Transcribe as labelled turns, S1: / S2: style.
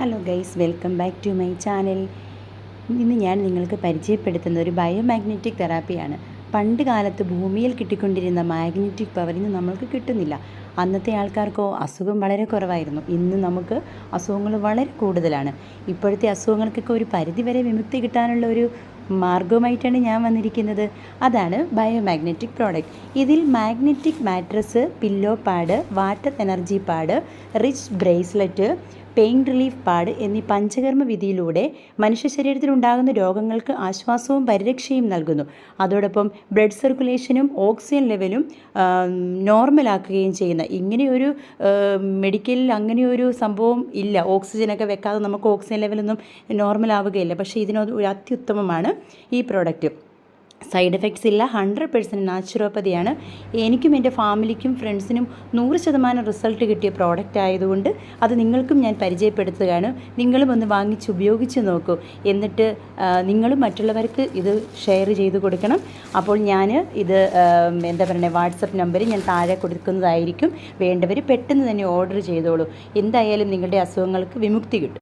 S1: Hello guys, welcome back to my channel. ഇന്ന് ഞാൻ നിങ്ങൾക്ക് പരിചയപ്പെടുത്തുന്ന ഒരു ബയോമാഗ്നറ്റിക് തെറാപ്പിയാണ്. പണ്ട് കാലത്ത് ഭൂമിയിൽ കിട്ടിക്കൊണ്ടിരുന്ന മാഗ്നറ്റിക് പവർ ഇന്ന് നമ്മൾക്ക് കിട്ടുന്നില്ല. അന്നത്തെ ആൾക്കാർക്കോ അസുഖം വളരെ കുറവായിരുന്നു. ഇന്ന് നമുക്ക് അസുഖങ്ങൾ വളരെ കൂടുതലാണ്. ഇപ്പോഴത്തെ അസുഖങ്ങൾക്കൊക്കെ ഒരു പരിധിവരെ വിമുക്തി കിട്ടാനുള്ള ഒരു മാർഗവുമായിട്ടാണ് ഞാൻ വന്നിരിക്കുന്നത്. അതാണ് ബയോമാഗ്നറ്റിക് പ്രോഡക്റ്റ്. ഇതിൽ magnetic mattress, pillow pad, water energy pad, rich bracelet, pain relief pad എന്നീ പഞ്ചകർമ്മ വിധിയിലൂടെ മനുഷ്യ ശരീരത്തിലുണ്ടാകുന്ന രോഗങ്ങൾക്ക് ആശ്വാസവും പരിരക്ഷയും നൽകുന്നു. അതോടൊപ്പം ബ്ലഡ് സർക്കുലേഷനും ഓക്സിജൻ ലെവലും നോർമലാക്കുകയും ചെയ്യുന്ന ഇങ്ങനെയൊരു മെഡിക്കലിൽ അങ്ങനെയൊരു സംഭവം ഇല്ല. ഓക്സിജനൊക്കെ വെക്കാതെ നമുക്ക് ഓക്സിജൻ ലെവലൊന്നും നോർമലാവുകയില്ല. പക്ഷേ ഇതിനൊരു അത്യുത്തമമാണ് ഈ പ്രോഡക്റ്റ്. സൈഡ് എഫക്ട്സ് ഇല്ല. 100% നാച്ചുറോപ്പതിയാണ്. എനിക്കും എൻ്റെ ഫാമിലിക്കും ഫ്രണ്ട്സിനും 100% റിസൾട്ട് കിട്ടിയ പ്രോഡക്റ്റ് ആയതുകൊണ്ട് അത് നിങ്ങൾക്കും ഞാൻ പരിചയപ്പെടുത്തുകയാണ്. നിങ്ങളും ഒന്ന് വാങ്ങിച്ച് ഉപയോഗിച്ച് നോക്കൂ. എന്നിട്ട് നിങ്ങളും മറ്റുള്ളവർക്ക് ഇത് ഷെയർ ചെയ്ത് കൊടുക്കണം. അപ്പോൾ ഞാൻ ഇത് വാട്സപ്പ് നമ്പർ ഞാൻ താഴെ കൊടുക്കുന്നതായിരിക്കും. വേണ്ടവർ പെട്ടെന്ന് തന്നെ ഓർഡർ ചെയ്തോളൂ. എന്തായാലും നിങ്ങളുടെ അസുഖങ്ങൾക്ക് വിമുക്തി കിട്ടും.